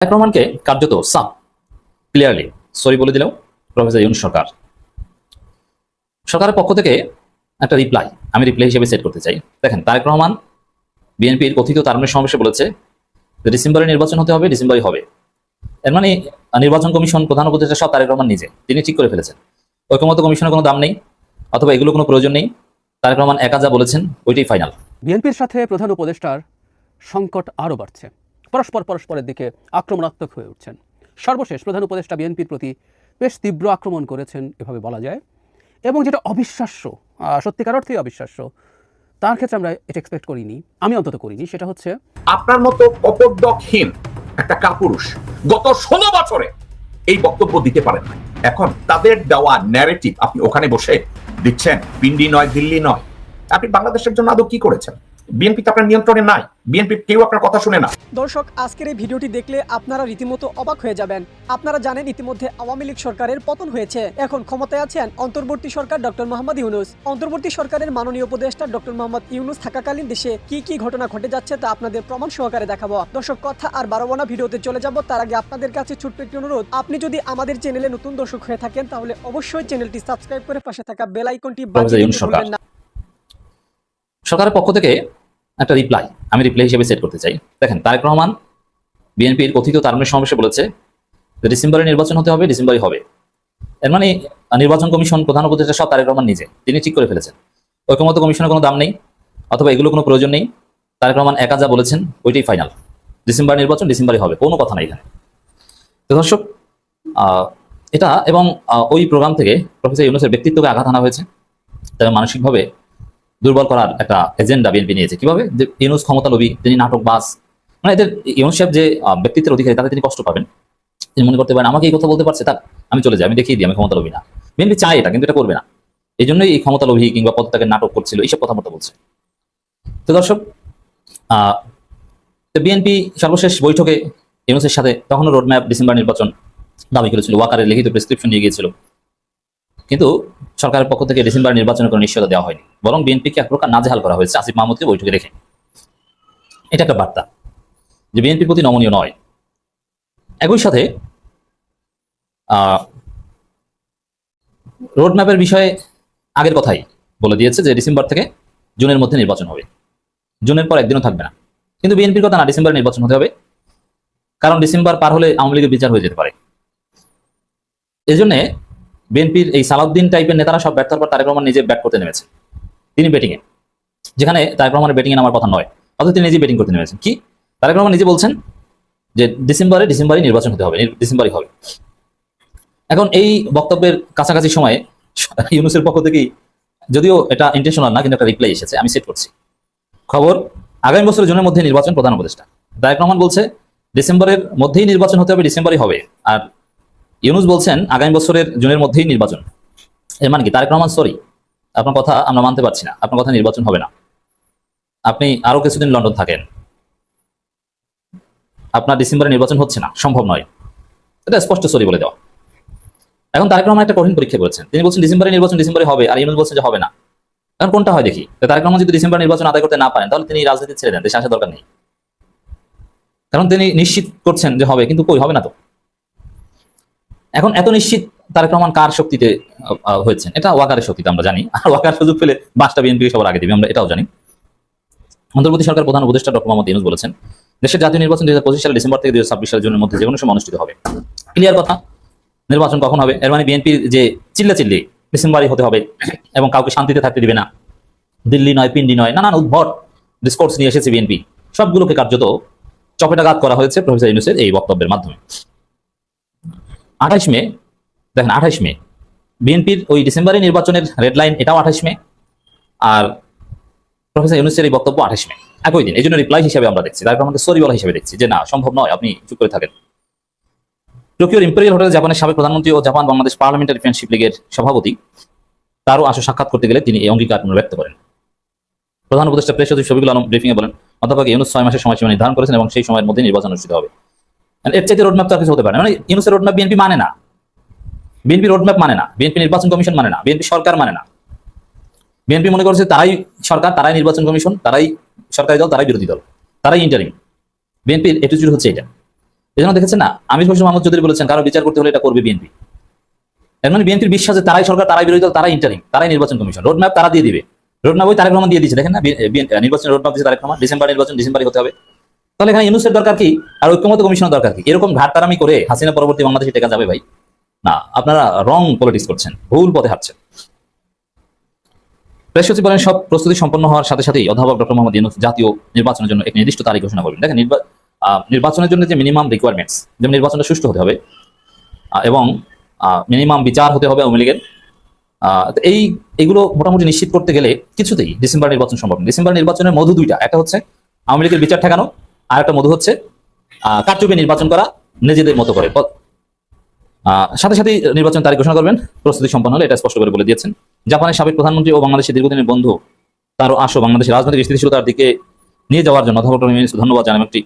তারেক রহমানকে কার্যত clearly sorry বলে দিলেও প্রফেসর ইউনূস সরকারের পক্ষ থেকে একটা আমি রিপ্লাই হিসেবে সেট করতে চাই। দেখেন, তারেক রহমান বিএনপির কথিত তারুণ্যের সমাবেশে বলেছে যে ডিসেম্বরে নির্বাচন হতে হবে, ডিসেম্বরই হবে। এর মানে নির্বাচন কমিশন, প্রধান উপদেষ্টা সব তারেক রহমান নিজে তিনি ঠিক করে ফেলেছেন। ঐকমত্য কমিশনের কোনো দাম নেই, অথবা এগুলো কোনো প্রয়োজন নেই। তারেক রহমান একা যা বলেছেন ওইটাই ফাইনাল। বিএনপির সাথে প্রধান উপদেষ্টার সংকট আরও বাড়ছে। পরস্পরের দিকে আক্রমণাত্মক হয়ে উঠছেন। সর্বশেষ প্রধান উপদেষ্টা বিএনপির প্রতি বেশ তীব্র আক্রমণ করেছেন এভাবে বলা যায়, এবং যেটা অবিশ্বাস্য, সত্যিকার অর্থেই অবিশ্বাস্য, তার ক্ষেত্রে আমরা এটা এক্সপেক্ট করিনি, আমি অন্তত করিনি। সেটা হচ্ছে আপনার মতো অপরদকহীন একটা কাপুরুষ গত 16 বছরে এই বক্তব্য দিতে পারেন না। এখন তাদের দেওয়া ন্যারেটিভ আপনি ওখানে বসে দিচ্ছেন, পিন্ডি নয়, দিল্লি নয়। আপনি বাংলাদেশের জন্য আদৌ কি করেছেন? বিএনপি তো আপনার নিয়ন্ত্রণে নাই, বিএনপি কেউ আপনার কথা শুনে না। দর্শক, আজকের এই ভিডিওটি দেখলে আপনারা রীতিমতো অবাক হয়ে যাবেন। আপনারা জানেন ইতিমধ্যে আওয়ামী লীগ সরকারের পতন হয়েছে। এখন ক্ষমতায় আছেন অন্তর্বর্তী সরকার ডক্টর মোহাম্মদ ইউনূস। অন্তর্বর্তী সরকারের মাননীয় উপদেষ্টা ডক্টর মোহাম্মদ ইউনূস থাকাকালীন দেশে কি কি ঘটনা ঘটে যাচ্ছে তা আপনাদের প্রমাণ সহকারে দেখাবো। দর্শক, কথা আর বাড়াবো না, ভিডিওতে চলে যাব। তার আগে আপনাদের কাছে ছোট্ট একটি অনুরোধ, আপনি যদি আমাদের চ্যানেলে নতুন দর্শক হয়ে থাকেন তাহলে অবশ্যই চ্যানেলটি সাবস্ক্রাইব করে পাশে থাকা বেল আইকনটি বাজিয়ে দিতে ভুলবেন না। সরকারের পক্ষ থেকে একটা আমি রিপ্লাই হিসেবে সেট করতে চাই। দেখেন, তারেক রহমান বিএনপির কথিত তারুণ্যের সমাবেশে বলেছে যে ডিসেম্বরে নির্বাচন হতে হবে, ডিসেম্বরই হবে। এর মানে নির্বাচন কমিশন, প্রধান উপদেষ্টা সব তারেক রহমান নিজে তিনি ঠিক করে ফেলেছেন। ঐকমত্য কমিশনের কোনো দাম নেই, অথবা এগুলো কোনো প্রয়োজন নেই। তারেক রহমান একা যা বলেছেন ওইটাই ফাইনাল। ডিসেম্বর নির্বাচন, ডিসেম্বরই হবে, কোনো কথা নাই এখানে। তো দর্শক, এটা এবং ওই প্রোগ্রাম থেকে প্রফেসর ইউনূসের ব্যক্তিত্বকে আঘাত আনা হয়েছে, তবে মানসিকভাবে দুর্বল করার একটা এজেন্ডা বিএনপি নিয়েছে। কিভাবে? যে ইউনূস ক্ষমতা লোভী, তিনি নাটকবাজ, মানে এদের ইউনূস সাহেব যে ব্যক্তিত্বের অধিকারী, তাতে তিনি কষ্ট পাবেন। তিনি মনে করতে পারেন আমাকে এই কথা বলতে পারছে, তার আমি চলে যাই, আমি দেখিয়ে দিই আমি ক্ষমতা লোভী না। বিএনপি চায় এটা, কিন্তু এটা করবে না। এই জন্যই এই ক্ষমতা লোভী কিংবা পদত্যাগে নাটক করছিল, এইসব কথাবার্তা বলছে। তো দর্শক, বিএনপি সর্বশেষ বৈঠকে ইউনূসের সাথে তখনও রোডম্যাপ ডিসেম্বর নির্বাচন দাবি করেছিল, ওয়াকারের লিখিত প্রেসক্রিপশন নিয়ে গিয়েছিল। কিন্তু সরকারের পক্ষ থেকে ডিসেম্বর নির্বাচনের কোনো নিশ্চয়তা দেওয়া হয়নি, বরং বিএনপিকে এক প্রকার নাজেহাল করা হয়েছে আসিফ মাহমুদকে বৈঠকে রেখে। এটা একটা বার্তা যে বিএনপির প্রতি নমনীয় নয়। একই সাথে রোডম্যাপের বিষয়ে আগের কথাই বলে দিয়েছে যে ডিসেম্বর থেকে জুনের মধ্যে নির্বাচন হবে, জুনের পর একদিনও থাকবে না। কিন্তু বিএনপির কথা না, ডিসেম্বরে নির্বাচন হতে হবে, কারণ ডিসেম্বর পার হলে আওয়ামী লীগের বিচার হয়ে যেতে পারে। এই জন্য বিএনপির এই সালাউদ্দিন টাইপের নেতারা সব ব্যর্থতার পর তারেক রহমান নিজে ব্যাট করতে নেমেছে। তিনি ব্যাটিংয়ে, যেখানে তারেক রহমানের ব্যাটিংয়ে নামার কথা নয়, অথচ তিনি নিজে ব্যাটিং করতে নেমেছেন। কি? তারেক রহমান নিজে বলছেন যে ডিসেম্বরে নির্বাচন হতে হবে, ডিসেম্বরই হবে। এখন এই বক্তব্যের কাছাকাছি সময়ে ইউনূসের পক্ষ থেকেই, যদিও এটা ইন্টেনশনাল না, কিন্তু একটা রিপ্লাই এসেছে, আমি সেট করছি। খবর, আগামী বছরের জুনের মধ্যে নির্বাচন, প্রধান উপদেষ্টা তারেক রহমান বলছে ডিসেম্বরের মধ্যেই নির্বাচন হতে হবে, ডিসেম্বরই হবে। আর ইউনূস বলছেন আগামী বছরের জুনের মধ্যেই নির্বাচন। এর মানে কি? তারেক রহমান সরি, আপনার কথা আমরা মানতে পারছি না, আপনার কথা নির্বাচন হবে না। আপনি আরো কিছুদিন লন্ডন থাকেন, আপনার ডিসেম্বরে নির্বাচন হচ্ছে না, সম্ভব নয়। এটা স্পষ্ট সরি বলে দেওয়া। এখন তারেক রহমান একটা কঠিন পরীক্ষা করেছেন, তিনি বলছেন ডিসেম্বরে নির্বাচন, ডিসেম্বরে হবে, আর ইউনূস বলছেন যে হবে না। এখন কোনটা হয় দেখি। তারেক রহমান যদি ডিসেম্বর নির্বাচন আদায় করতে না পারেন, তাহলে তিনি রাজনীতি ছেড়ে দেন, দেশে আসার দরকার নেই। কারণ তিনি নিশ্চিত করছেন যে হবে, কিন্তু কই হবে না তো। এখন এত নিশ্চিত তারেক রহমান কার শক্তিতে হয়েছেন? এটা ওয়াকারের শক্তিতে আমরা জানি, আর ওয়াকার সুযোগ পেলে 5টা বিএনপিকে সবার আগে দিবে, আমরা এটাও জানি। অন্তর্বর্তী সরকার প্রধান উপদেষ্টা ডক্টর মোহাম্মদ ইউনূস বলেছেন দেশের জাতীয় নির্বাচন 2025 সালের ডিসেম্বর থেকে 2026 সালের জুনের মধ্যে যে কোনো সময় অনুষ্ঠিত হবে। ক্লিয়ার কথা, নির্বাচন কখন হবে? এর মানে বিএনপির যে চিল্লি ডিসেম্বরই হতে হবে, এবং কাউকে শান্তিতে থাকতে দিবে না, দিল্লি নয়, পিন্ডি নয়, নানান উদ্ভট ডিসকোর্স নিয়ে এসেছে বিএনপি, সবগুলোকে কার্যত চপেটাঘাত করা হয়েছে প্রফেসর ইউনূসের এই বক্তব্যের মাধ্যমে। 28 মে, দেখেন 28 মে বিএনপির ওই ডিসেম্বরে নির্বাচনের রেড লাইন, এটাও 28 মে, আর প্রফেসর ইউনূসের এই বক্তব্য 28 মে, একই দিন। এই জন্য রিপ্লাই হিসেবে আমরা দেখছি, তারপর আমাদের সরি বলা হিসেবে দেখছি যে না, সম্ভব নয়, আপনি চুপ করে থাকেন। টোকিওর ইম্পেরিয়াল হোটেলে জাপানের সাবেক প্রধানমন্ত্রী ও জাপান বাংলাদেশ পার্লামেন্টারি ফ্রেন্ডশিপ লীগের সভাপতি তারও আসো সাক্ষাৎ করতে গেলে তিনি এই অঙ্গীকার ব্যক্ত করেন। প্রধান উপদেষ্টা প্রেস সচিব শফিকুল আলম ব্রিফিংয়ে বলেন, অধ্যাপক ইউনূস 6 মাসের সময়সীমা নির্ধারণ করেছেন এবং সেই সময়ের মধ্যে নির্বাচন অনুষ্ঠিত হবে। এর চাইতে রোডম্যাপ তো আর কিছু হতে পারে না। মানে ইউনূসের রোডম্যাপ বিএনপি মানে না, বিএনপি রোডম্যাপ মানে না, বিএনপি নির্বাচন কমিশন মানে না, বিএনপি সরকার মানে না। বিএনপি মনে করছে তারাই সরকার, তারাই নির্বাচন কমিশন, তারাই সরকারি দল, তারাই বিরোধী দল, তারাই ইন্টারিম। বিএনপির এটিটিউড হচ্ছে এটা। এই জন্য দেখেছেন না, আমির হোসেন মোহাম্মদ চৌধুরী বলেছেন কারো বিচার করতে হলে এটা করবে বিএনপি। এর মানে বিএনপির বিশ্বাস যে তারাই সরকার, তারাই বিরোধী দল, তারাই ইন্টারিং, তারাই নির্বাচন কমিশন, রোডম্যাপ তারা দিয়ে দিবে। রোডম্যাপ ওই তারেক রহমান দিয়ে দিচ্ছে, দেখেন না, নির্বাচনের রোডম্যাপ দিচ্ছে তারেক রহমান, ডিসেম্বর নির্বাচন ডিসেম্বরই হতে হবে। তাহলে এখানে ইউনূসের দরকার কি, আর ঐক্যমত্য কমিশনের দরকার কি? এরকম ঘাটতারামি করে হাসিনা পরবর্তী বাংলাদেশে টেকা যাবে ভাই? না, আপনারা রং পলিটিক্স করছেন, ভুল পথে হাঁটছেন। প্রেস সচিব বলেন সব প্রস্তুতি সম্পন্ন হওয়ার সাথে সাথেই অধ্যাপক ডক্টর মোহাম্মদ ইউনূস জাতীয় নির্বাচনের জন্য এক নির্দিষ্ট তারিখ ঘোষণা করবেন। দেখেন, নির্বাচনের জন্য যে মিনিমাম রিকোয়ারমেন্টস, যেমন নির্বাচনটা সুষ্ঠু হতে হবে এবং মিনিমাম বিচার হতে হবে আওয়ামী লীগের, এইগুলো মোটামুটি নিশ্চিত করতে গেলে কিছুতেই ডিসেম্বর নির্বাচন সম্ভব না। ডিসেম্বর নির্বাচনের মধু দুইটা, একটা হচ্ছে আওয়ামী লীগের বিচার ঠেকানো, আর একটা মধু হচ্ছে কারচুপি নির্বাচন করা নিজেদের মতো করে। সাথে সাথে নির্বাচন তারিখ ঘোষণা করবেন প্রস্তুতি সম্পন্ন হলে, এটা স্পষ্ট করে বলে দিয়েছেন। জাপানের সাবেক প্রধানমন্ত্রী ও বাংলাদেশের দীর্ঘদিনের বন্ধু তারও আসো বাংলাদেশের রাজনৈতিক স্থিতিশীলতার দিকে নিয়ে যাওয়ার জন্য অধ্যাপক ধন্যবাদ জানান। একটি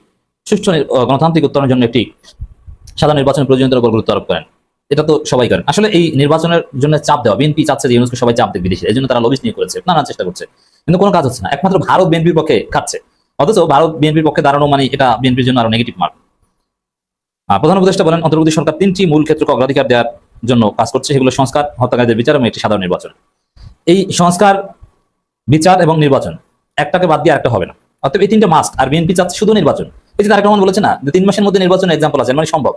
সুষ্ঠু গণতান্ত্রিক উত্তরণের জন্য একটি সাধারণ নির্বাচনের প্রয়োজনীয়তার উপর গুরুত্ব আরোপ করেন। এটা তো সবাই করেন। আসলে এই নির্বাচনের জন্য চাপ দেওয়া, বিএনপি চাচ্ছে যে ইউনূসকে সবাই চাপ দেবে বিদেশে, এই জন্য তারা লবিস্ট নিয়ে করেছে, নানান চেষ্টা করছে, কিন্তু কোনো কাজ হচ্ছে না। একমাত্র ভারত বিএনপির পক্ষে খাচ্ছে, অথচ ভারত বিএনপির পক্ষে দাঁড়ানো মানে এটা বিএনপির জন্য আরো নেগেটিভ মার্ক। প্রধান উপদেষ্টা বলেন অন্তর্বর্তী সরকার 3টি মূল ক্ষেত্রকে অগ্রাধিকার দেওয়ার জন্য কাজ করছে, সেগুলো সংস্কার, হত্যাকারীদের বিচার এবং একটি সাধারণ নির্বাচন। এই সংস্কার, বিচার এবং নির্বাচন, একটাকে বাদ দিয়ে আরেকটা হবে না, অর্থাৎ এই 3টে মাস্ট। আর বিএনপি চাচ্ছে শুধু নির্বাচন। এই যে তারেক রহমান বলেছে না যে 3 মাসের মধ্যে নির্বাচনের এক্সাম্পল আছে, মানে সম্ভব।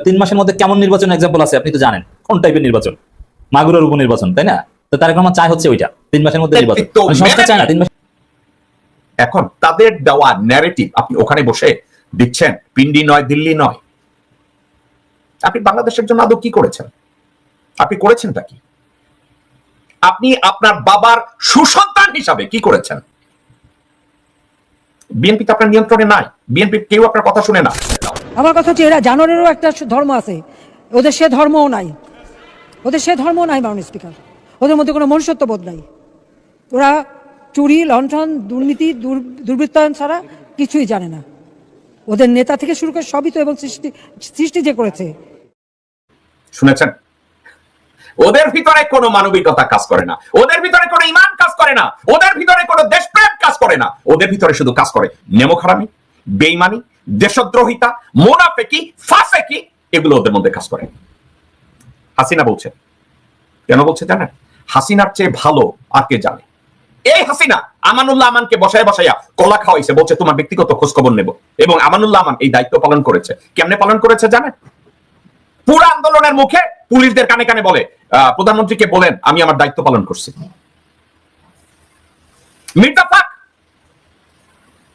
3 মাসের মধ্যে কেমন নির্বাচন এক্সাম্পল আছে আপনি তো জানেন, কোন টাইপের নির্বাচন, মাগুরার উপনির্বাচন, তাই না? তো তারেক রহমান চায় হচ্ছে ওইটা, 3 মাসের মধ্যে নির্বাচন, সংস্কার চায় না 3 মাস। এখন তাদের দেওয়া ন্যারেটিভ আপনি ওখানে বসে দিচ্ছেন, পিন্ডি নয়, দিল্লি নয়। আপনি বাংলাদেশের জন্য আদৌ কি করেছেন? আপনি করেছেনটা কি? আপনি আপনার বাবার সুসন্তান হিসাবে কি করেছেন? বিএনপি তো আপনার নিয়ন্ত্রণে নাই, বিএনপি কেউ আপনার কথা শুনে না। আমার কথা হচ্ছে এরা জানোয়ারেরও একটা ধর্ম আছে, ওদের সে ধর্মও নাই, ওদের সে ধর্মও নাই মাননীয় স্পিকার। ওদের মধ্যে কোনো মনুষ্যত্ববোধ নাই। ওরা চুরি, লণ্ঠন, দুর্নীতি, দুর্বৃত্তায়ন ছাড়া কিছুই জানে না। ওদের নেতা থেকে শুরু করে সবই তো, এবং সৃষ্টি যে করেছে। শুনেছেন? ওদের ভিতরে কোনো মানবিকতা কাজ করে না, ওদের ভিতরে কোনো ঈমান কাজ করে না, ওদের ভিতরে কোনো দেশপ্রেম কাজ করে না। ওদের ভিতরে শুধু কাজ করে নেমোখারামি, বেঈমানি, দেশদ্রোহিতা, মুনাফিকি, ফাসিকি, এগুলো ওদের মধ্যে কাজ করে। হাসিনা বলছে, কেন বলছে জানেন? হাসিনার চেয়ে ভালো আর কে জানে? এই হাসিনা আমানুল্লাহ আমানকে বসাইয়া কলা খাওয়াইছে, বলছে তোমার ব্যক্তিগত খোঁজ খবর নেব, এবং আমানুল্লাহ আমান এই দায়িত্ব পালন করেছে। কেমনে পালন করেছে জানেন? পুরো আন্দোলনের মুখে পুলিশদের কানে কানে বলে, প্রধানমন্ত্রীকে বলেন আমি আমার দায়িত্ব পালন করছি। মির্জা ফাক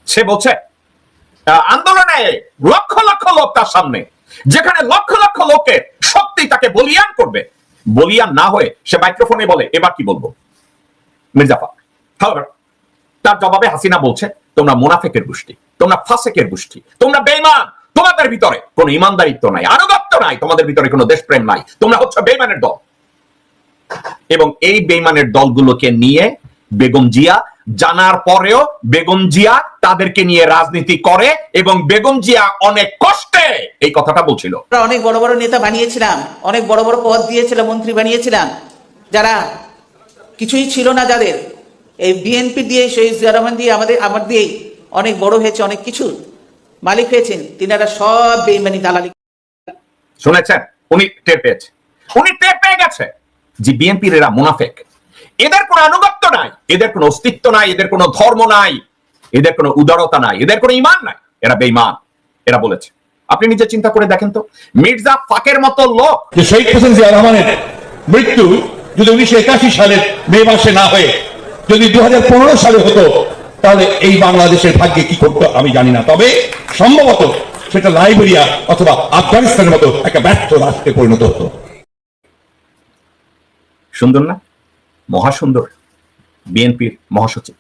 সে বলছে আন্দোলনে লক্ষ লক্ষ লোক তার সামনে, যেখানে লক্ষ লক্ষ লোকের শক্তি তাকে বলিয়ান করবে, বলিয়ান না হয়ে সে মাইক্রোফোনে বলে এবার কি বলবো। মির্জা ফাক তার জবাবে হাসিনা বলছে তোমরা মুনাফিকের গোষ্ঠী, তোমরা ফাসিকের গোষ্ঠী, তোমরা বেঈমান, তোমাদের ভিতরে কোনো ইমানদারিত্ব নাই, আনুগত্য নাই, তোমাদের ভিতরে কোনো দেশপ্রেম নাই, তোমরা হচ্ছে বেঈমানের দল। এবং এই বেঈমানের দলগুলোকে নিয়ে বেগম জিয়া জানার পরেও বেগম জিয়া তাদেরকে নিয়ে রাজনীতি করে, এবং বেগম জিয়া অনেক কষ্টে এই কথাটা বলছিল। অনেক বড় বড় নেতা বানিয়েছিলাম, অনেক বড় বড় পদ দিয়েছিলাম, মন্ত্রী বানিয়েছিলাম, যারা কিছুই ছিল না, যাদের এই বিএনপি দিয়ে, শহীদ জিয়া রহমান দিয়ে, আমার দিয়েই অনেক বড় হয়েছে, অনেক কিছু মালিক হয়েছেন, তিনারা সব বেঈমানি দালালি। শুনেছেন? উনি টের পেয়েছে, উনি টের পেয়ে গেছে যে বিএনপির এরা মুনাফিক, এদের কোনো আনুগত্য নাই, এদের কোনো অস্তিত্ব নাই, এদের কোনো ধর্ম নাই, এদের কোনো উদারতা নাই, এদের কোনো ঈমান নাই, এরা বেঈমান। এরা বলেছে। আপনি নিজে চিন্তা করে দেখেন তো, মির্জা ফাকের মতো লোক, যে শহীদ হোসেন জিয়া রহমানের মৃত্যু যদি 1981 সালের মে মাসে না হয়ে যদি 2015 সালে হতো, তাহলে এই বাংলাদেশের ভাগ্যে কি করতো আমি জানি না। তবে সম্ভবত সেটা লাইবেরিয়া অথবা আফগানিস্তানের মতো একটা ব্যর্থ রাষ্ট্রে পরিণত হতো। সুন্দর না? মহাসুন্দর বিএনপির মহাসচিব,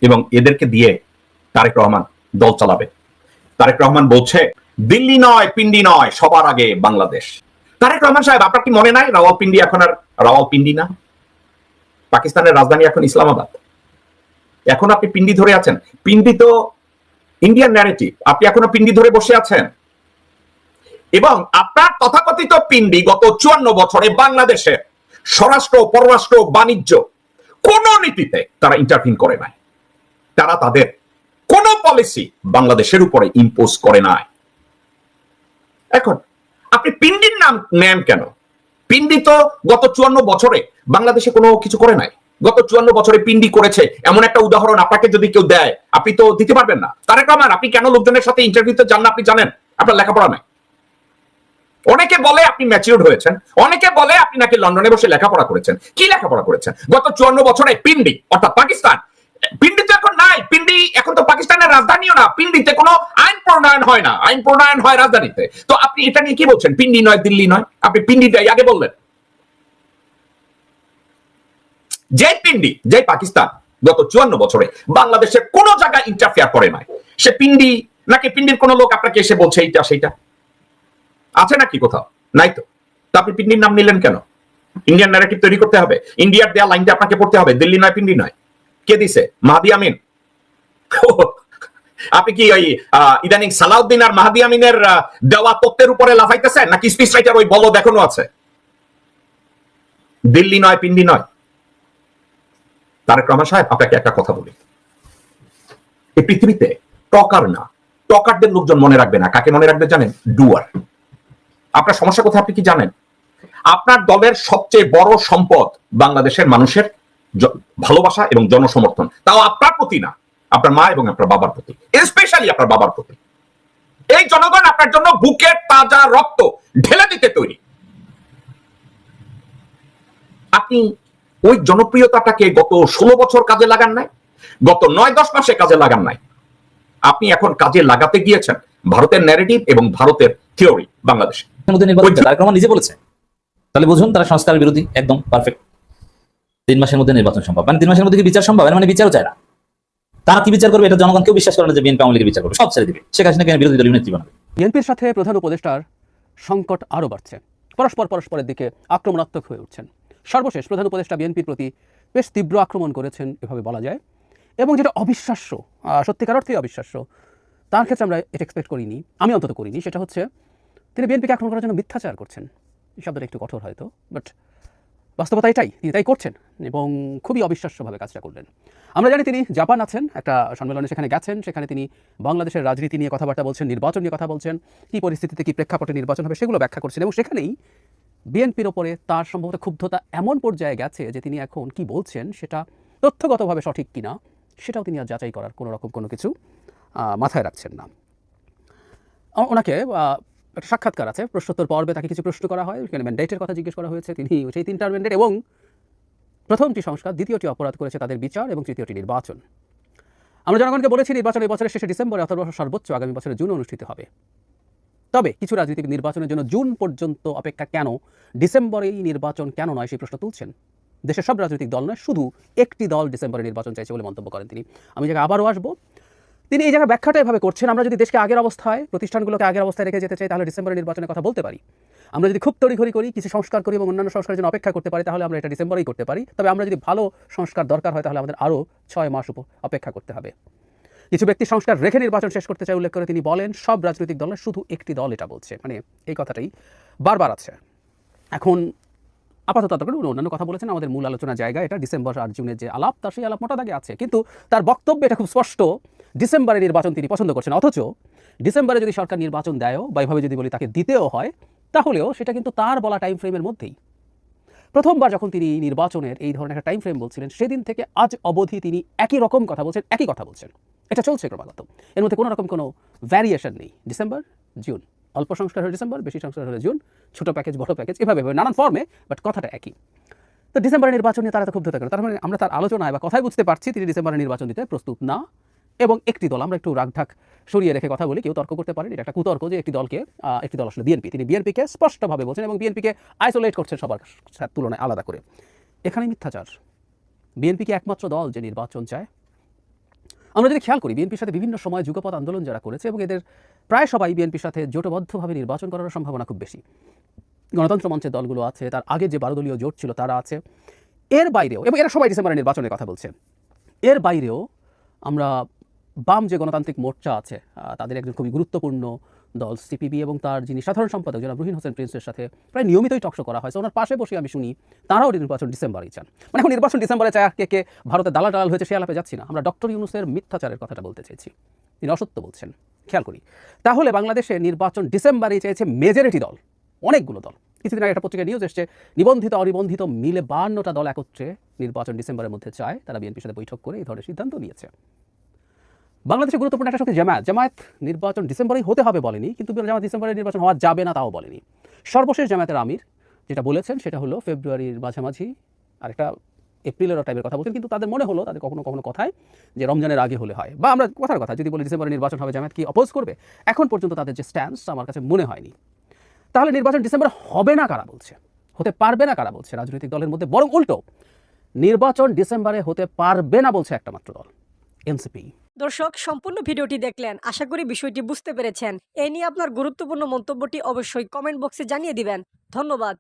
এবং এদেরকে দিয়ে তারেক রহমান দল চালাবে। তারেক রহমান বলছে দিল্লি নয়, পিন্ডি নয়, সবার আগে বাংলাদেশ। তারেক রহমান সাহেব, আপনার কি মনে নাই রাওয়ালপিন্ডি এখন আর রাওয়ালপিন্ডি না? পাকিস্তানের রাজধানী এখন ইসলামাবাদ। এখন আপনি পিন্ডি ধরে আছেন। পিন্ডি তো ইন্ডিয়ান ন্যারেটিভ, আপনি এখনো পিন্ডি ধরে বসে আছেন। এবং আপনার তথাকথিত পিন্ডি গত 54 বছরে বাংলাদেশের স্বরাষ্ট্র, পররাষ্ট্র, বাণিজ্য কোন নীতিতে তারা ইন্টারভিন করে নাই, তারা তাদের কোন পলিসি বাংলাদেশের উপরে ইম্পোজ করে নাই। এখন আপনি পিন্ডির নাম নেন কেন? পিন্ডি তো গত 54 বছরে বাংলাদেশে কোনো কিছু করে নাই। গত 54 বছরে পিন্ডি করেছে এমন একটা উদাহরণ আপনাকে যদি কেউ দেয়, আপনি তো দিতে পারবেন না। তারেক রহমান, আপনি কেন লোকজনের সাথে ইন্টারভিউতে যান না? আপনি জানেন আপনার লেখাপড়া নাই। অনেকে বলে আপনি ম্যাচিউরড হয়েছেন, অনেকে বলে আপনি নাকি লন্ডনে বসে লেখাপড়া করেছেন। কি লেখাপড়া করেছেন? গত 54 বছরে পিন্ডি অর্থাৎ পাকিস্তান, পিন্ডি তো এখন নাই। পিন্ডি এখন তো পাকিস্তানের রাজধানীও না। পিন্ডিতে কোনো আইন প্রণয়ন হয় না, আইন প্রণয়ন হয় রাজধানীতে। তো আপনি এটা নিয়ে কি বলছেন? পিন্ডি নয়, দিল্লি নয়, আপনি পিন্ডিটাই আগে বললেন। যে পিন্ডি, যে পাকিস্তান গত 54 বছরে বাংলাদেশের কোন জায়গায় ইন্টারফেয়ার করে নাই, সে পিন্ডি নাকি? পিন্ডির কোন লোক আপনাকে এসে বলছে এইটা সেইটা আছে নাকি কোথাও? নাই তো। আপনি পিন্ডির নাম নিলেন কেন? ইন্ডিয়ান ন্যারেটিভ তৈরি করতে হবে, ইন্ডিয়ার দেয়া লাইনটা আপনাকে পড়তে হবে। দিল্লি নয়, পিন্ডি নয়। কে দিছে? মাহাদি আমিন। আপনি কি ওই ইদানিং সালাউদ্দিন আর মাহাদি আমিনের দেওয়া তত্ত্বের উপরে লাফাইতেছেন, নাকি স্পিচ রাইটার ওই বলদ এখনো আছে? দিল্লি নয়, পিন্ডি নয়। তারেক রহমান সাহেব, আপনাকে একটা কথা বলি, এই পৃথিবীতে টকার না, টকারদের লোকজন মনে রাখবে না। কাকে মনে রাখবে জানেন? ডুয়ার। আপনার সমস্যা কোথায় আপনি কি জানেন? আপনার দলের সবচেয়ে বড় সম্পদ বাংলাদেশের মানুষের ভালোবাসা এবং জনসমর্থন, তাও আপনার প্রতি না, আপনার মা এবং আপনার বাবার প্রতি, স্পেশালি আপনার বাবার প্রতি। এই জনগণ আপনার জন্য বুকের তাজা রক্ত ঢেলে দিতে তৈরি। আপনি ওই জনপ্রিয়তাটাকে গত 16 বছর কাজে লাগান নাই, গত 9-10 মাসে কাজে লাগান নাই। আপনি এখন কাজে লাগাতে গিয়েছেন ভারতের ন্যারেটিভ এবং ভারতের থিওরি বাংলাদেশে। তারেক রহমান নিজে বলেছে, তাহলে বুঝুন তারা সংস্কার বিরোধী, একদম পারফেক্ট। 3 মাসের মধ্যে নির্বাচন সম্ভব, মানে 3 মাসের মধ্যে কি বিচার সম্ভব? মানে বিচারও চায় না। তারা কি বিচার করবে? এটা জনগণ কেউ বিশ্বাস করে না যে বিএনপি আওয়ামী লীগের বিচার করবে, সব ছেড়ে দিবে। শেখ হাসিনাকে বিরোধী দলীয় নেত্রী বানাবে। বিএনপির সাথে প্রধান উপদেষ্টার সংকট আরও বাড়ছে। পরস্পরের দিকে আক্রমণাত্মক হয়ে উঠছেন। সর্বশেষ প্রধান উপদেষ্টা বিএনপির প্রতি বেশ তীব্র আক্রমণ করেছেন, এভাবে বলা যায়। এবং যেটা অবিশ্বাস্য, সত্যিকার অর্থেই অবিশ্বাস্য, তার ক্ষেত্রে আমরা এটা এক্সপেক্ট করিনি, আমি অন্তত করিনি, সেটা হচ্ছে তিনি বিএনপিকে আক্রমণ করার জন্য মিথ্যাচার করছেন। এই শব্দটা একটু কঠোর হয়তো, বাট বাস্তবতা এটাই, তিনি তাই করছেন এবং খুবই অবিশ্বাস্যভাবে কাজটা করলেন। আমরা জানি তিনি জাপান আছেন, একটা সম্মেলনে সেখানে গেছেন, সেখানে তিনি বাংলাদেশের রাজনীতি নিয়ে কথাবার্তা বলছেন, নির্বাচন নিয়ে কথা বলছেন, কী পরিস্থিতিতে কী প্রেক্ষাপটে নির্বাচন হবে সেগুলো ব্যাখ্যা করছেন। এবং সেখানেই বিএনপির ওপরে তার সম্ভবত ক্ষুব্ধতা এমন পর্যায়ে গেছে যে তিনি এখন কি বলছেন সেটা তথ্যগতভাবে সঠিক কিনা সেটাও তিনি আর যাচাই করার কোনো রকম কোনো কিছু মাথায় রাখছেন না। ওনাকে একটা সাক্ষাৎকার আছে, প্রশ্নোত্তর পর্বে তাকে কিছু প্রশ্ন করা হয়, সেখানে ম্যান্ডেটের কথা জিজ্ঞেস করা হয়েছে। তিনি সেই 3টা ম্যান্ডেট এবং প্রথমটি সংস্কার, দ্বিতীয়টি অপরাধ করেছে তাদের বিচার এবং তৃতীয়টি নির্বাচন। আমরা জনগণকে বলেছি নির্বাচন এই বছরের শেষে ডিসেম্বরে অথবা সর্বোচ্চ আগামী বছরের জুনে অনুষ্ঠিত হবে। তবে কিছু রাজনৈতিক নির্বাচনের জন্য জুন পর্যন্ত অপেক্ষা কেন, ডিসেম্বরেই নির্বাচন কেন নয় সেই প্রশ্ন তুলছেন। দেশের সব রাজনৈতিক দল নয়, শুধু একটি দল ডিসেম্বরে নির্বাচন চাইছে বলে মন্তব্য করেন তিনি। আমি জায়গায় আবারও আসবো, তিনি এই জায়গায় ব্যাখ্যাটা এভাবে করছেন, আমরা যদি দেশকে আগের অবস্থায়, প্রতিষ্ঠানগুলোকে আগের অবস্থায় রেখে যেতে চাই তাহলে ডিসেম্বরের নির্বাচনের কথা বলতে পারি। আমরা যদি খুব তড়িঘড়ি করি, কিছু সংস্কার করি এবং অন্যান্য সংস্কারের জন্য অপেক্ষা করতে পারি তাহলে আমরা এটা ডিসেম্বরেই করতে পারি। তবে আমরা যদি ভালো সংস্কার দরকার হয় তাহলে আমাদের আরও 6 মাস অপেক্ষা করতে হবে। কিছু ব্যক্তি সংস্কার রেখে নির্বাচন শেষ করতে চাই উল্লেখ করে তিনি বলেন সব রাজনৈতিক দলের শুধু একটি দল এটা বলছে, মানে এই কথাটাই বারবার আছে। এখন আপাতত অন্যান্য কথা বলেছেন, আমাদের মূল আলোচনার জায়গা এটা ডিসেম্বর আর জুনের যে আলাপ, তার সেই আলাপ মোটা দাগে আছে, কিন্তু তার বক্তব্যে এটা খুব স্পষ্ট ডিসেম্বরে নির্বাচন তিনি পছন্দ করছেন। অথচ ডিসেম্বরে যদি সরকার নির্বাচন দেয়ও বা এভাবে যদি বলি তাকে দিতেও হয়, তাহলেও সেটা কিন্তু তার বলা টাইম ফ্রেমের মধ্যেই। প্রথমবার যখন তিনি নির্বাচনের এই ধরনের একটা টাইম ফ্রেম বলছিলেন, সেদিন থেকে আজ অবধি তিনি একই রকম কথা বলছেন, একই কথা বলছেন। এটা চলছে ক্রমাগত, এর মধ্যে কোনো রকম কোনো ভ্যারিয়েশন নেই। ডিসেম্বর, জুন, অল্প সংস্কার হলে ডিসেম্বর, বেশি সংস্কার হলে জুন, ছোট প্যাকেজ, বড় প্যাকেজ, এভাবে নানান ফর্মে, বাট কথাটা একই। তো ডিসেম্বরের নির্বাচন নিয়ে তারা তো ক্ষুব্ধতা করেন, তার মানে আমরা তার আলোচনায় বা কথায় বুঝতে পারছি তিনি ডিসেম্বরের নির্বাচন দিতে প্রস্তুত না। এবং একটি দল, আমরা একটু রাগঢাক সরিয়ে রেখে কথা বলি, কেউ তর্ক করতে পারেন, এটা একটা কুতর্ক যে একটি দল আসলে বিএনপি, তিনি বিএনপিকে স্পষ্টভাবে বলছেন এবং বিএনপিকে আইসোলেট করছেন সবার তুলনায় আলাদা করে। এখানেই মিথ্যাচার। বিএনপিকে একমাত্র দল যে নির্বাচন চায়। আমরা যদি খেয়াল করি বিএনপির সাথে বিভিন্ন সময় যুগপৎ আন্দোলন যারা করেছে এবং এদের প্রায় সবাই বিএনপির সাথে জোটবদ্ধভাবে নির্বাচন করার সম্ভাবনা খুব বেশি। গণতন্ত্র মঞ্চের দলগুলো আছে, তার আগে যে 12 দলীয় জোট ছিল তারা আছে, এর বাইরেও, এবং এরা সবাই ডিসেম্বরের নির্বাচনের কথা বলছে। এর বাইরেও আমরা বাম যে গণতান্ত্রিক মোর্চা আছে তাদের একজন খুবই গুরুত্বপূর্ণ দল সিপিবি এবং তার যিনি সাধারণ সম্পাদক জনাব রুহিন হোসেন প্রিন্সের সাথে প্রায় নিয়মিতই টকশো করা হয়। ওনার পাশে বসে আমি শুনি তারাও নির্বাচন ডিসেম্বরেই চান। মানে এখন নির্বাচন ডিসেম্বরে চায়, কে ভারতের দালাল হয়েছে সে আলাপে যাচ্ছি না, আমরা ডক্টর ইউনূসের মিথ্যাচারের কথাটা বলতে চাইছি। তিনি অসত্য বলছেন, খেয়াল করি। তাহলে বাংলাদেশে নির্বাচন ডিসেম্বরেই চেয়েছে মেজরিটি দল, অনেকগুলো দল। কিছুদিন আগে একটা পত্রিকায় নিউজ এসছে, নিবন্ধিত অনিবন্ধিত মিলে 52টা দল একত্রে নির্বাচন ডিসেম্বরের মধ্যে চায়। তারা বিএনপির সাথে বৈঠক করে এই ধরনের সিদ্ধান্ত নিয়েছে। বাংলাদেশের গুরুত্বপূর্ণ একটা শক্তি জামায়াত নির্বাচন ডিসেম্বরেই হতে হবে বলেনি, কিন্তু জামায়াত ডিসেম্বরে নির্বাচন হওয়া যাবে না তাও বলেনি। সর্বশেষ জামায়াতের আমির যেটা বলেছেন সেটা হলো ফেব্রুয়ারির মাঝামাঝি, আর একটা এপ্রিলের টাইমের কথা বলছেন, কিন্তু তাদের মনে হলো তাদের কখনো কখনো কথায় যে রমজানের আগে হলে হয়, বা আমরা কথার কথা যদি বলি ডিসেম্বরে নির্বাচন হবে, জামায়াত কি অপোজ করবে? এখন পর্যন্ত তাদের যে স্ট্যান্স আমার কাছে মনে হয়নি। তাহলে নির্বাচন ডিসেম্বরে হবে না কারা বলছে, হতে পারবে না কারা বলছে? রাজনৈতিক দলের মধ্যে বরং উল্টো, নির্বাচন ডিসেম্বরে হতে পারবে না বলছে একটা মাত্র দল, এনসিপি। দর্শক, সম্পূর্ণ ভিডিওটি দেখলেন, আশা করি বিষয়টি বুঝতে পেরেছেন। এই নিয়ে আপনার গুরুত্বপূর্ণ মন্তব্যটি অবশ্যই কমেন্ট বক্সে জানিয়ে দিবেন। ধন্যবাদ।